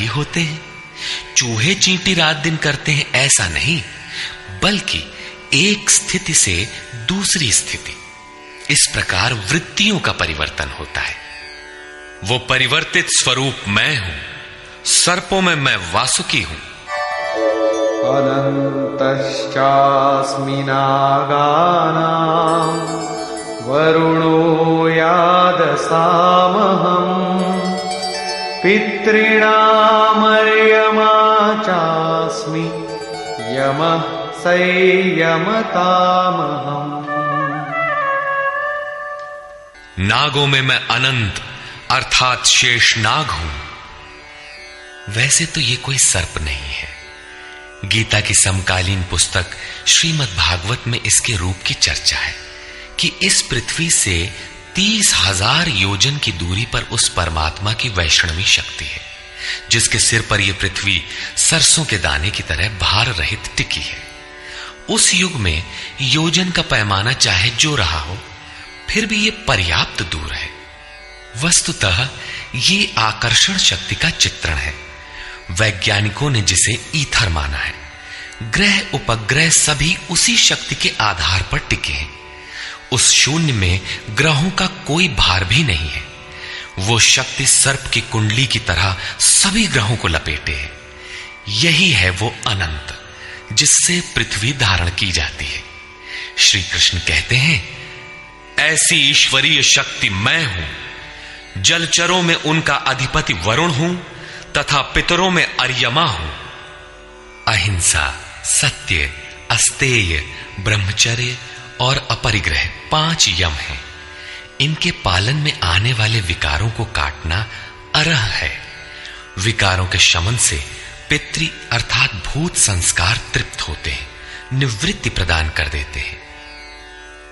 ही होते हैं। चूहे चींटी रात दिन करते हैं ऐसा नहीं, बल्कि एक स्थिति से दूसरी स्थिति, इस प्रकार वृत्तियों का परिवर्तन होता है। वो परिवर्तित स्वरूप मैं हूं। सर्पों में मैं वासुकी हूं। अनन्तश्चास्मि नागानां वरुणो यादसामहम् पितॄणामर्यमा चास्मि यमः संयमतामहम्। नागों में मैं अनंत अर्थात शेष नाग हूं। वैसे तो ये कोई सर्प नहीं है। गीता की समकालीन पुस्तक श्रीमद् भागवत में इसके रूप की चर्चा है कि इस पृथ्वी से 30,000 योजन की दूरी पर उस परमात्मा की वैष्णवी शक्ति है, जिसके सिर पर यह पृथ्वी सरसों के दाने की तरह भार रहित टिकी है। उस युग में योजन का पैमाना चाहे जो रहा हो, फिर भी यह पर्याप्त दूर है। वस्तुतः ये आकर्षण शक्ति का चित्रण है। वैज्ञानिकों ने जिसे ईथर माना है। ग्रह उपग्रह सभी उसी शक्ति के आधार पर टिके हैं। उस शून्य में ग्रहों का कोई भार भी नहीं है। वो शक्ति सर्प की कुंडली की तरह सभी ग्रहों को लपेटे है। यही है वो अनंत, जिससे पृथ्वी धारण की जाती है। श्री कृष्ण कहते हैं, ऐसी ईश्वरीय शक्ति मैं हूं। जलचरों में उनका अधिपति वरुण हूं तथा पितरों में अर्यमा हूं। अहिंसा, सत्य, अस्तेय, ब्रह्मचर्य और अपरिग्रह 5 यम हैं। इनके पालन में आने वाले विकारों को काटना अरह है। विकारों के शमन से पितृ अर्थात भूत संस्कार तृप्त होते हैं, निवृत्ति प्रदान कर देते हैं।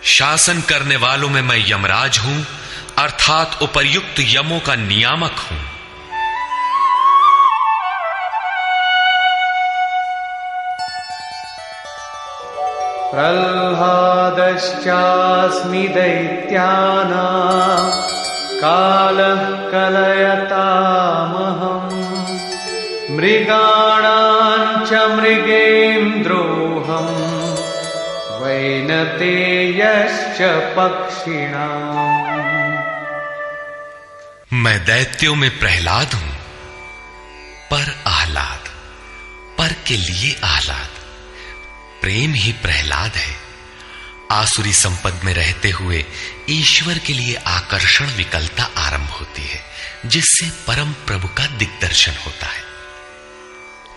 शासन करने वालों में मैं यमराज हूं अर्थात उपर्युक्त यमों का नियामक हूं। प्रह्लादश्चास्मि दैत्यानां कालः कलयतामहम् मृगाणां च मृगेन्द्रोऽहम् वैनतेयश्च पक्षिणाम्। मैं दैत्यों में प्रहलाद हूं, पर आह्लाद, पर के लिए आह्लाद। प्रेम ही प्रहलाद है। आसुरी संपद में रहते हुए ईश्वर के लिए आकर्षण विकलता आरंभ होती है, जिससे परम प्रभु का दिग्दर्शन होता है।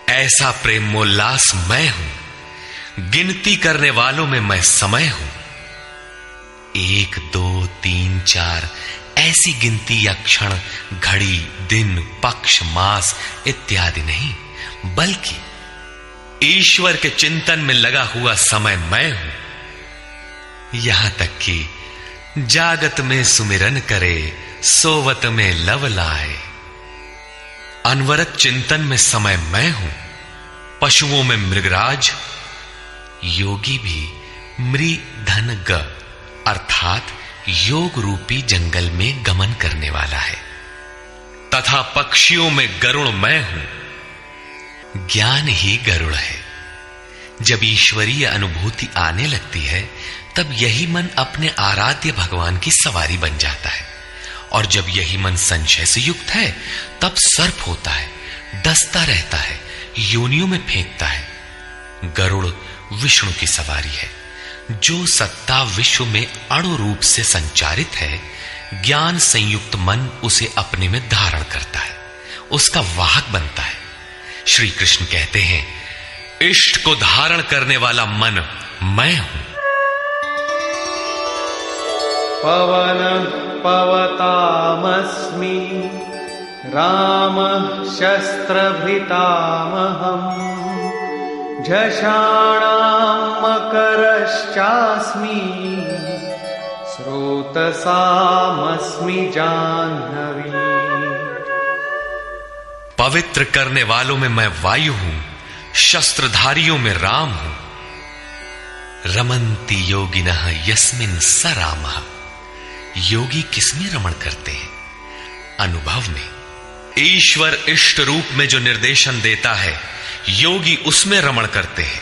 ऐसा प्रेमोल्लास मैं हूं। गिनती करने वालों में मैं समय हूं। 1, 2, 3, 4 ऐसी गिनती या क्षण, घड़ी, दिन, पक्ष, मास इत्यादि नहीं, बल्कि ईश्वर के चिंतन में लगा हुआ समय मैं हूं। यहां तक कि जागत में सुमिरन करे, सोवत में लव लाए। अनवरत चिंतन में समय मैं हूं। पशुओं में मृगराज, योगी भी मृधन ग अर्थात योग रूपी जंगल में गमन करने वाला है। तथा पक्षियों में गरुड़ मैं हूं। ज्ञान ही गरुड़ है। जब ईश्वरीय अनुभूति आने लगती है, तब यही मन अपने आराध्य भगवान की सवारी बन जाता है। और जब यही मन संशय से युक्त है, तब सर्प होता है, डसता रहता है, योनियों में फेंकता है। गरुड़ विष्णु की सवारी है। जो सत्ता विश्व में अणु रूप से संचारित है, ज्ञान संयुक्त मन उसे अपने में धारण करता है, उसका वाहक बनता है। श्री कृष्ण कहते हैं, इष्ट को धारण करने वाला मन मैं हूं। पवन पवतामस्मि रामः शस्त्रभृतामहम् झषाणां मकरश्चास्मि स्रोतसामस्मि जाह्नवी। पवित्र करने वालों में मैं वायु हूं, शस्त्रधारियों में राम हूं। रमन्ति योगिनः यस्मिन् स रामः। योगी किसमें रमण करते हैं? अनुभव में। ईश्वर इष्ट रूप में जो निर्देशन देता है, योगी उसमें रमण करते हैं।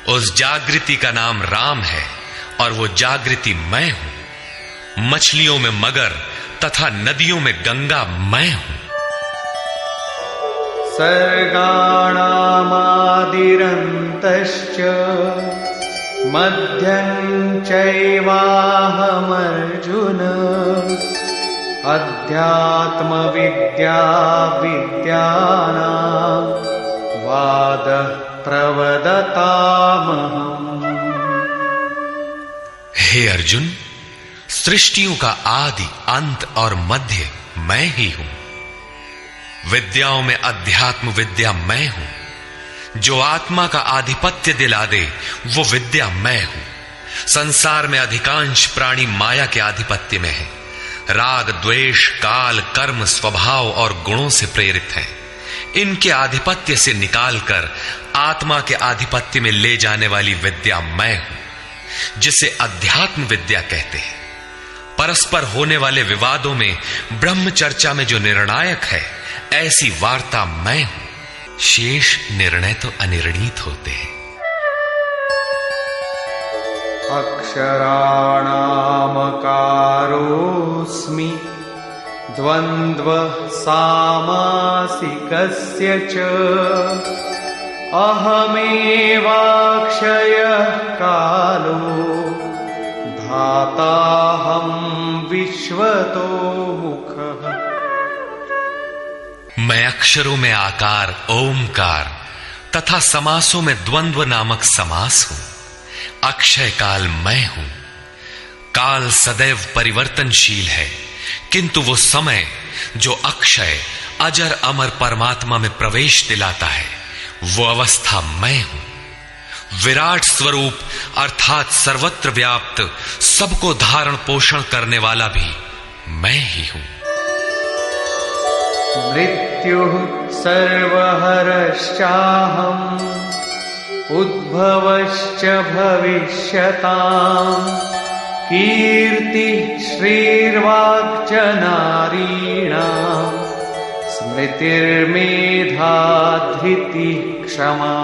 उस जागृति का नाम राम है और वो जागृति मैं हूं। मछलियों में मगर तथा नदियों में गंगा मैं हूं। सर्गाणामादिरन्तश्च मध्यं चैवाहमर्जुन अध्यात्मविद्या विद्यानां वादः प्रवदतामहम्। हे अर्जुन, सृष्टियों का आदि अंत और मध्य मैं ही हूं। विद्याओं में अध्यात्म विद्या मैं हूं। जो आत्मा का आधिपत्य दिला दे वो विद्या मैं हूं। संसार में अधिकांश प्राणी माया के आधिपत्य में है। राग द्वेष काल कर्म स्वभाव और गुणों से प्रेरित है। इनके आधिपत्य से निकालकर आत्मा के आधिपत्य में ले जाने वाली विद्या मैं हूं, जिसे अध्यात्म विद्या कहते हैं। परस्पर होने वाले विवादों में ब्रह्म चर्चा में जो निर्णायक है, ऐसी वार्ता मैं हूं। शेष निर्णय तो अनिर्णीत होते हैं। अक्षराणामकारोऽस्मि द्वन्द्व सामासिकस्य च अहमेवाक्षयः कालो धाताहं विश्वतो मुखः। मैं अक्षरों में आकार ओमकार तथा समासों में द्वंद्व नामक समास हूं। अक्षय काल मैं हूं। काल सदैव परिवर्तनशील है, किंतु वो समय जो अक्षय अजर अमर परमात्मा में प्रवेश दिलाता है, वो अवस्था मैं हूं। विराट स्वरूप अर्थात सर्वत्र व्याप्त, सबको धारण पोषण करने वाला भी मैं ही हूं। मृत्युः सर्वहरश्चाहम् उद्भवश्च भविष्यताम् कीर्तिः श्रीर्वाक्च नारीणाम् स्मृतिर्मेधा धृतिः क्षमा।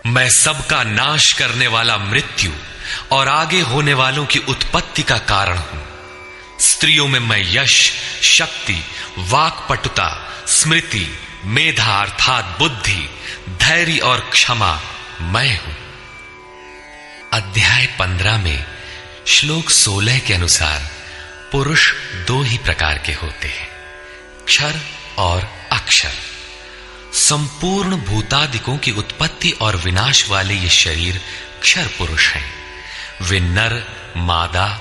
मैं सबका नाश करने वाला मृत्यु और आगे होने वालों की उत्पत्ति का कारण हूं। स्त्रियों में मैं यश शक्ति वाक्पटुता स्मृति मेधा अर्थात बुद्धि धैर्य और क्षमा मैं हूं। अध्याय 15 में श्लोक 16 के अनुसार पुरुष दो ही प्रकार के होते हैं, क्षर और अक्षर। संपूर्ण भूतादिकों की उत्पत्ति और विनाश वाले ये शरीर क्षर पुरुष हैं। वे नर मादा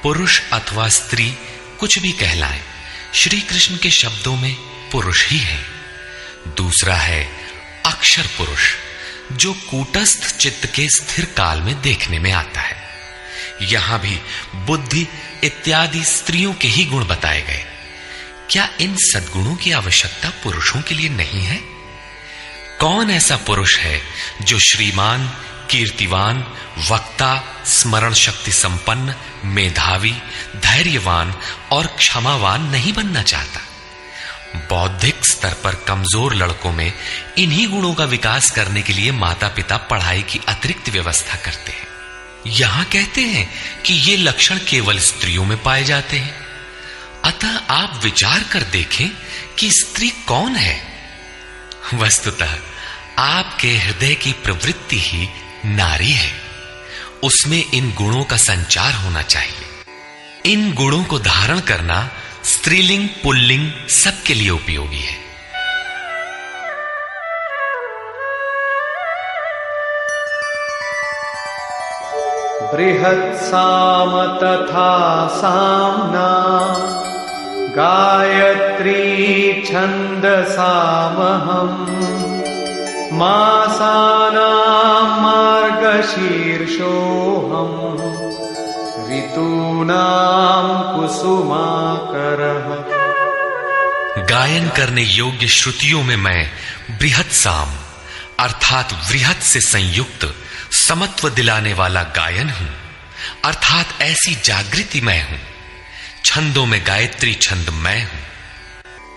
पुरुष अथवा स्त्री कुछ भी कहलाएं, श्री कृष्ण के शब्दों में पुरुष ही है। दूसरा है अक्षर पुरुष, जो कूटस्थ चित्त के स्थिर काल में देखने में आता है। यहां भी बुद्धि इत्यादि स्त्रियों के ही गुण बताए गए। क्या इन सद्गुणों की आवश्यकता पुरुषों के लिए नहीं है? कौन ऐसा पुरुष है जो श्रीमान कीर्तिवान वक्ता स्मरण शक्ति संपन्न मेधावी धैर्यवान और क्षमावान नहीं बनना चाहता? बौद्धिक स्तर पर कमजोर लड़कों में इन्हीं गुणों का विकास करने के लिए माता पिता पढ़ाई की अतिरिक्त व्यवस्था करते हैं। यहां कहते हैं कि ये लक्षण केवल स्त्रियों में पाए जाते हैं। अतः आप विचार कर देखें कि स्त्री कौन है। वस्तुतः आपके हृदय की प्रवृत्ति ही नारी है। उसमें इन गुणों का संचार होना चाहिए। इन गुणों को धारण करना स्त्रीलिंग पुल्लिंग सबके लिए उपयोगी है। बृहत्साम तथा साम्ना गायत्री छन्दसामहम् मासानां मार्गशीर्षोऽहम् ऋतूनां कुसुमाकरः। गायन करने योग्य श्रुतियों में मैं बृहत साम अर्थात वृहत से संयुक्त समत्व दिलाने वाला गायन हूं, अर्थात ऐसी जागृति मैं हूं। छंदों में गायत्री छंद मैं हूं।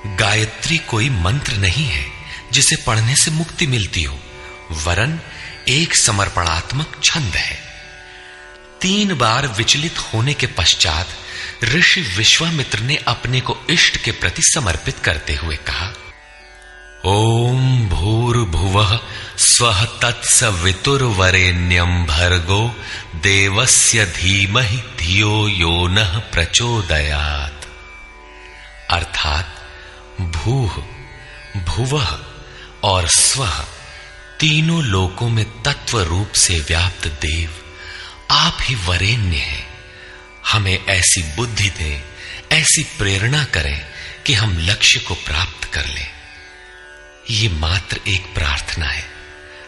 गायत्री कोई मंत्र नहीं है जिसे पढ़ने से मुक्ति मिलती हो, वरन एक समर्पणात्मक छंद है। 3 बार विचलित होने के पश्चात ऋषि विश्वामित्र ने अपने को इष्ट के प्रति समर्पित करते हुए कहा, ओम भूर्भुवः स्वः तत्सवितुर्वरेण्यं भर्गो देवस्य धीमहि धियो यो नः प्रचोदयात्। अर्थात भूः, भुवः और स्वः तीनों लोकों में तत्व रूप से व्याप्त देव आप ही वरेण्य हैं। हमें ऐसी बुद्धि दें, ऐसी प्रेरणा करें कि हम लक्ष्य को प्राप्त कर लें। ये मात्र एक प्रार्थना है।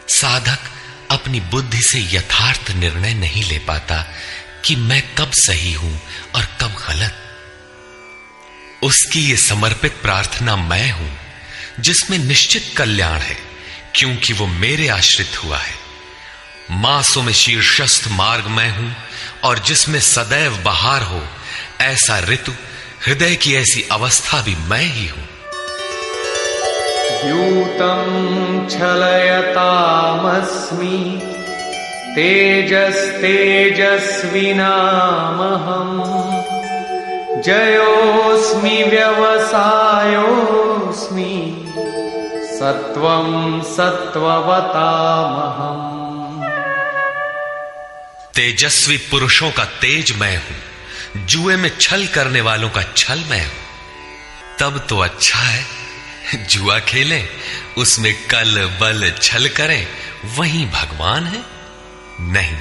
साधक अपनी बुद्धि से यथार्थ निर्णय नहीं ले पाता कि मैं कब सही हूं और कब गलत। उसकी ये समर्पित प्रार्थना मैं हूं जिसमें निश्चित कल्याण है, क्योंकि वो मेरे आश्रित हुआ है। मासों में शीर्षस्थ मार्ग मैं हूं और जिसमें सदैव बहार हो, ऐसा ऋतु, हृदय की ऐसी अवस्था भी मैं ही हूं। द्यूतं छलयतामस्मि तेजस्तेजस्विनामहम् जयोस्मि व्यवसायोस्मि सत्वं सत्ववतामहम्। तेजस्वी पुरुषों का तेज मैं हूं, जुए में छल करने वालों का छल मैं हूं। तब तो अच्छा है जुआ खेलें, उसमें कल बल छल करें, वही भगवान है। नहीं,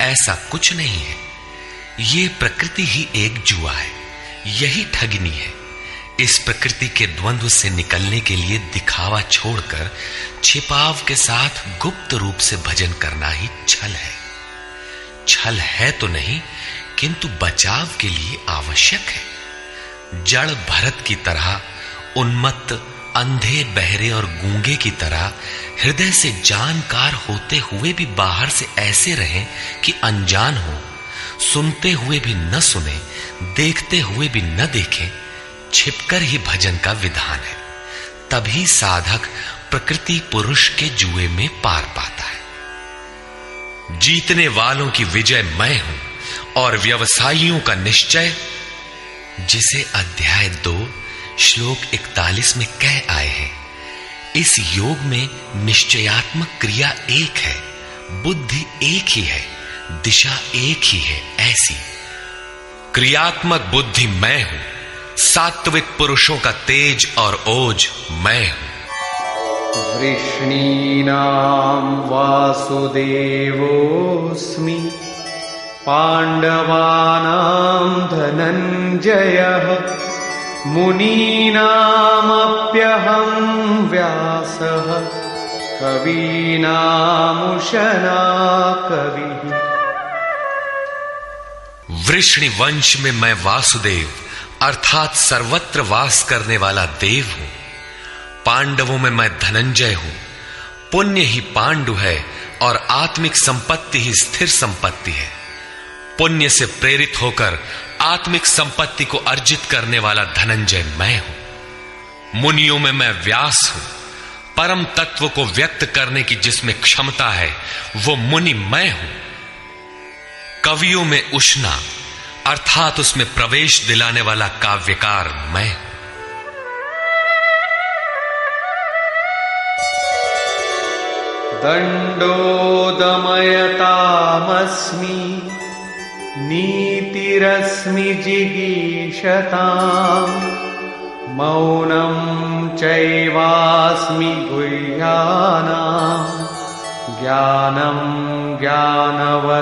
ऐसा कुछ नहीं है। ये प्रकृति ही एक जुआ है, यही ठगनी है। इस प्रकृति के द्वंद्व से निकलने के लिए दिखावा छोड़कर छिपाव के साथ गुप्त रूप से भजन करना ही छल है। छल है तो नहीं, किंतु बचाव के लिए आवश्यक है। जड़ भरत की तरह, उन्मत्त, अंधे, बहरे और गूंगे की तरह हृदय से जानकार होते हुए भी बाहर से ऐसे रहें कि अनजान हो, सुनते हुए भी न सुने, देखते हुए भी न देखें। छिपकर ही भजन का विधान है। तभी साधक प्रकृति पुरुष के जुए में पार पाता है। जीतने वालों की विजय मैं हूं और व्यवसायियों का निश्चय, जिसे अध्याय 2 श्लोक 41 में कह आए हैं। इस योग में निश्चयात्मक क्रिया एक है, बुद्धि एक ही है, दिशा एक ही है। ऐसी क्रियात्मक बुद्धि मैं हूं, सात्विक पुरुषों का तेज और ओज मैं हूं। वृष्णीनां वासुदेवोऽस्मि पाण्डवानां धनञ्जयः मुनीनामप्यहं व्यासः कवीनामुशना कविः। वृष्णि वंश में मैं वासुदेव अर्थात सर्वत्र वास करने वाला देव हूं। पांडवों में मैं धनंजय हूं। पुण्य ही पांडु है और आत्मिक संपत्ति ही स्थिर संपत्ति है। पुण्य से प्रेरित होकर आत्मिक संपत्ति को अर्जित करने वाला धनंजय मैं हूं। मुनियों में मैं व्यास हूं। परम तत्व को व्यक्त करने की जिसमें क्षमता है, वो मुनि मैं हूं। कवियों में उष्णा अर्थात उसमें प्रवेश दिलाने वाला काव्यकार मैं हूं। दंडोदमयतामस्मि नीतिरस्मि जिगीषताम् मौनं चैवास्मि गुह्यानां ज्ञानं ज्ञानवतामहम्।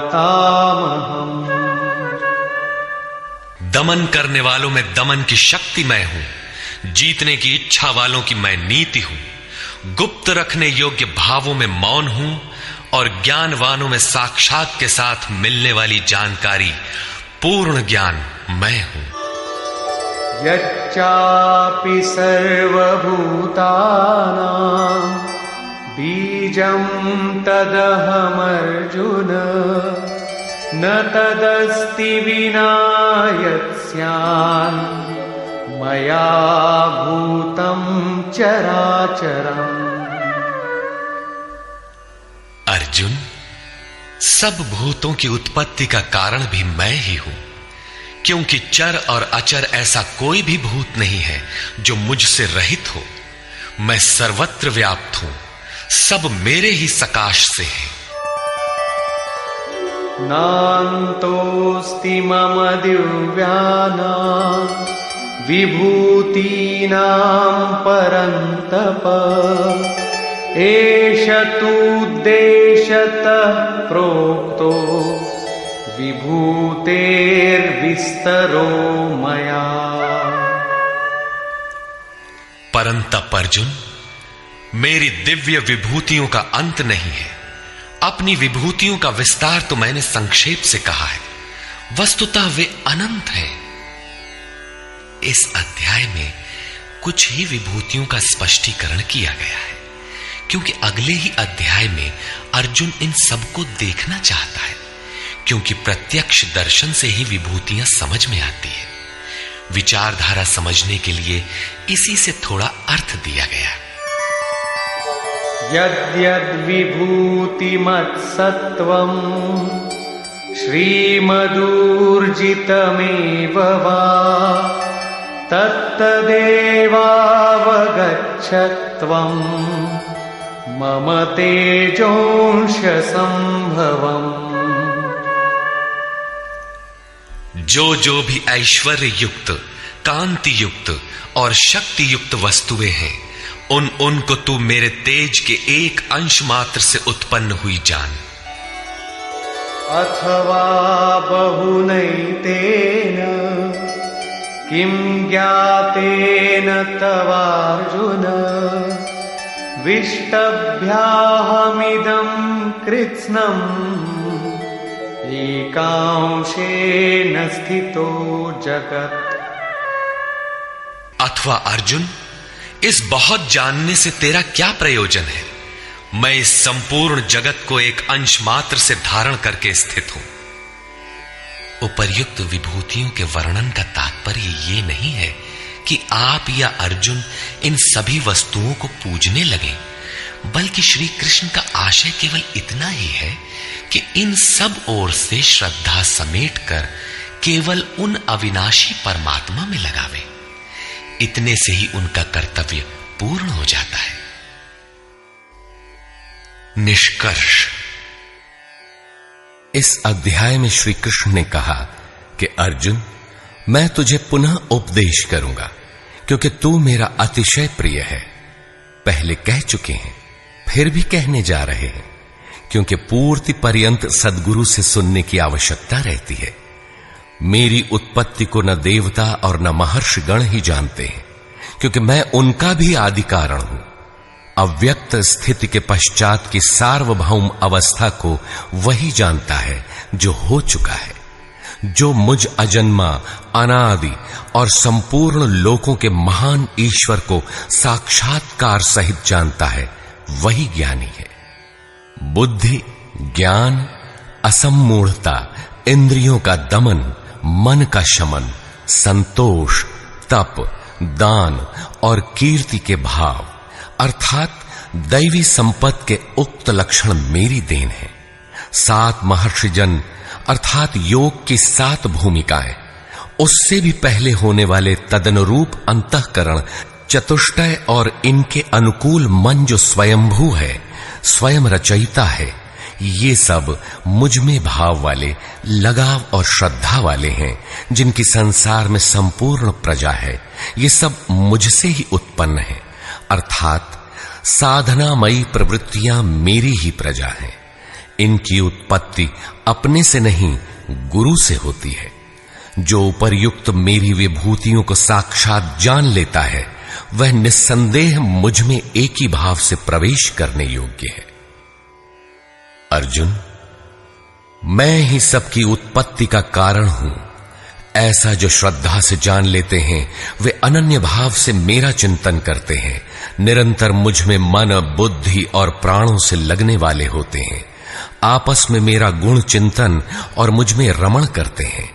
दमन करने वालों में दमन की शक्ति मैं हूं। जीतने की इच्छा वालों की मैं नीति हूं। गुप्त रखने योग्य भावों में मौन हूं और ज्ञानवानों में साक्षात के साथ मिलने वाली जानकारी, पूर्ण ज्ञान मैं हूं। यच्चापि सर्वभूतानां बीजं तदहमर्जुन न तदस्ति विना यत् स्यान् मया भूतं चराचरम्। अर्जुन, सब भूतों की उत्पत्ति का कारण भी मैं ही हूं, क्योंकि चर और अचर ऐसा कोई भी भूत नहीं है जो मुझसे रहित हो। मैं सर्वत्र व्याप्त हूं, सब मेरे ही सकाश से है। नान्तोऽस्ति मम दिव्यानां विभूतीनां परन्तप। एष तूद्देशतः प्रोक्तो विभूतेर्विस्तरो मया। परंतप अर्जुन, मेरी दिव्य विभूतियों का अंत नहीं है। अपनी विभूतियों का विस्तार तो मैंने संक्षेप से कहा है, वस्तुतः वे अनंत हैं। इस अध्याय में कुछ ही विभूतियों का स्पष्टीकरण किया गया है, क्योंकि अगले ही अध्याय में अर्जुन इन सबको देखना चाहता है, क्योंकि प्रत्यक्ष दर्शन से ही विभूतियां समझ में आती है। विचारधारा समझने के लिए इसी से थोड़ा अर्थ दिया गया। यद्यद् विभूतिमत्सत्त्वम् श्रीमदूर्जितमेव वा तत्तदेवावगच्छत्वम् मम तेजोंश संभवम्। जो भी ऐश्वर्य युक्त, कांति युक्त और शक्ति युक्त वस्तुएं हैं, उनको तू मेरे तेज के एक अंश मात्र से उत्पन्न हुई जान। अथवा बहुनैतेन किं ज्ञातेन तवार्जुन विष्टभ्याहमिदं कृत्स्नम् एकांशेन स्थितो जगत्। अथवा अर्जुन, इस बहुत जानने से तेरा क्या प्रयोजन है? मैं इस संपूर्ण जगत को एक अंश मात्र से धारण करके स्थित हूं। उपर्युक्त विभूतियों के वर्णन का तात्पर्य ये नहीं है कि आप या अर्जुन इन सभी वस्तुओं को पूजने लगे, बल्कि श्री कृष्ण का आशय केवल इतना ही है कि इन सब ओर से श्रद्धा समेटकर केवल उन अविनाशी परमात्मा में लगावे। इतने से ही उनका कर्तव्य पूर्ण हो जाता है। निष्कर्ष, इस अध्याय में श्री कृष्ण ने कहा कि अर्जुन, मैं तुझे पुनः उपदेश करूंगा, क्योंकि तू मेरा अतिशय प्रिय है। पहले कह चुके हैं, फिर भी कहने जा रहे हैं, क्योंकि पूर्ति पर्यंत सद्गुरु से सुनने की आवश्यकता रहती है। मेरी उत्पत्ति को न देवता और न महर्षि गण ही जानते हैं, क्योंकि मैं उनका भी आदि कारण हूं। अव्यक्त स्थिति के पश्चात की सार्वभौम अवस्था को वही जानता है जो हो चुका है। जो मुझ अजन्मा, अनादि और संपूर्ण लोकों के महान ईश्वर को साक्षात्कार सहित जानता है, वही ज्ञानी है। बुद्धि, ज्ञान, असम्मूढ़ता, इंद्रियों का दमन, मन का शमन, संतोष, तप, दान और कीर्ति के भाव अर्थात दैवी संपत्ति के उक्त लक्षण मेरी देन है। 7 महर्षिजन अर्थात योग की 7 भूमिकाएं, उससे भी पहले होने वाले तदनुरूप अंतःकरण, चतुष्टय और इनके अनुकूल मन जो स्वयंभू है, स्वयं रचयिता है, ये सब मुझ में भाव वाले, लगाव और श्रद्धा वाले हैं, जिनकी संसार में संपूर्ण प्रजा है। ये सब मुझसे ही उत्पन्न है, अर्थात साधनामयी प्रवृत्तियां मेरी ही प्रजा हैं। इनकी उत्पत्ति अपने से नहीं, गुरु से होती है। जो उपर्युक्त मेरी विभूतियों को साक्षात जान लेता है, वह निस्संदेह मुझ में एक ही भाव से प्रवेश करने योग्य है। अर्जुन, मैं ही सबकी उत्पत्ति का कारण हूं, ऐसा जो श्रद्धा से जान लेते हैं, वे अनन्य भाव से मेरा चिंतन करते हैं, निरंतर मुझ में मन, बुद्धि और प्राणों से लगने वाले होते हैं, आपस में मेरा गुण चिंतन और मुझ में रमण करते हैं,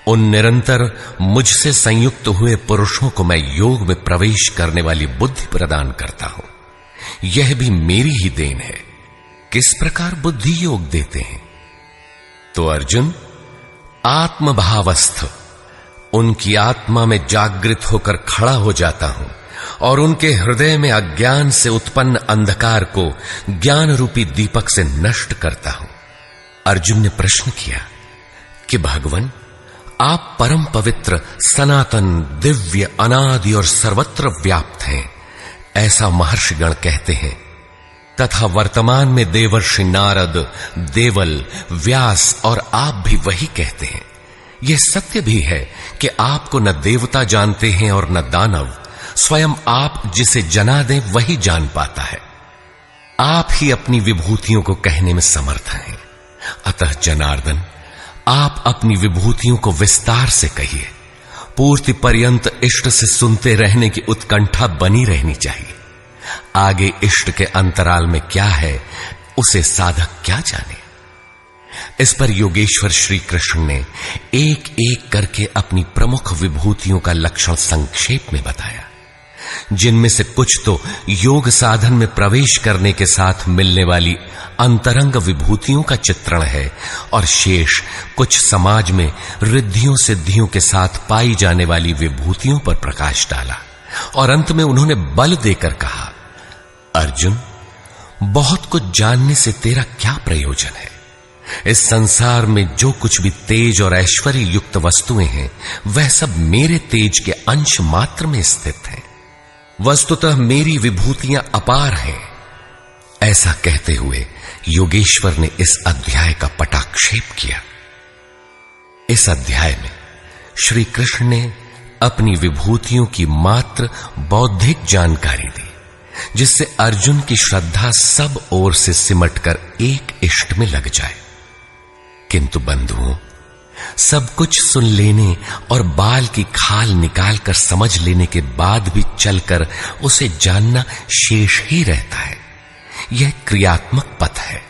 उन निरंतर मुझसे संयुक्त हुए पुरुषों को मैं योग में प्रवेश करने वाली बुद्धि प्रदान करता हूं। यह भी मेरी ही देन है। किस प्रकार बुद्धि योग देते हैं? तो अर्जुन, आत्मभावस्थ उनकी आत्मा में जागृत होकर खड़ा हो जाता हूं और उनके हृदय में अज्ञान से उत्पन्न अंधकार को ज्ञान रूपी दीपक से नष्ट करता हूं। अर्जुन ने प्रश्न किया कि भगवान, आप परम पवित्र, सनातन, दिव्य, अनादि और सर्वत्र व्याप्त हैं, ऐसा महर्षिगण कहते हैं, तथा वर्तमान में देवर्षि नारद, देवल, व्यास और आप भी वही कहते हैं। यह सत्य भी है कि आपको न देवता जानते हैं और न दानव। स्वयं आप जिसे जना दें वही जान पाता है। आप ही अपनी विभूतियों को कहने में समर्थ हैं। अतः जनार्दन, आप अपनी विभूतियों को विस्तार से कहिए। पूर्ति पर्यंत इष्ट से सुनते रहने की उत्कंठा बनी रहनी चाहिए। आगे इष्ट के अंतराल में क्या है, उसे साधक क्या जाने। इस पर योगेश्वर श्री कृष्ण ने एक एक करके अपनी प्रमुख विभूतियों का लक्षण संक्षेप में बताया, जिनमें से कुछ तो योग साधन में प्रवेश करने के साथ मिलने वाली अंतरंग विभूतियों का चित्रण है और शेष कुछ समाज में रिद्धियों सिद्धियों के साथ पाई जाने वाली विभूतियों पर प्रकाश डाला। और अंत में उन्होंने बल देकर कहा, अर्जुन, बहुत कुछ जानने से तेरा क्या प्रयोजन है? इस संसार में जो कुछ भी तेज और ऐश्वर्य युक्त वस्तुएं हैं, वह सब मेरे तेज के अंश मात्र में स्थित हैं। वस्तुतः मेरी विभूतियां अपार हैं। ऐसा कहते हुए योगेश्वर ने इस अध्याय का पटाक्षेप किया। इस अध्याय में श्री कृष्ण ने अपनी विभूतियों की मात्र बौद्धिक जानकारी दी, जिससे अर्जुन की श्रद्धा सब ओर से सिमटकर एक इष्ट में लग जाए। किंतु बंधुओं, सब कुछ सुन लेने और बाल की खाल निकालकर समझ लेने के बाद भी चलकर उसे जानना शेष ही रहता है। यह क्रियात्मक पथ है।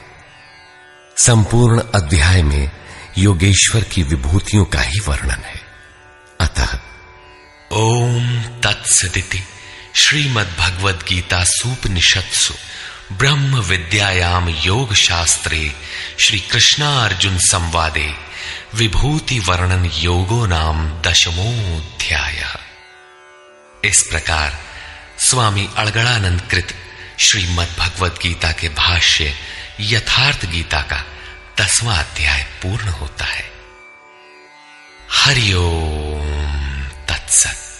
संपूर्ण अध्याय में योगेश्वर की विभूतियों का ही वर्णन है। अतः ओम तत्सदिति श्रीमद्भगवद गीता सूपनिषत्सु ब्रह्म विद्यायाम योग शास्त्रे श्री कृष्णार्जुन संवादे विभूति वर्णन योगो नाम 10वां। इस प्रकार स्वामी अड़गड़ानंद कृत श्रीमद् भगवद गीता के भाष्य यथार्थ गीता का 10वां अध्याय पूर्ण होता है। हरि ओम तत्सत।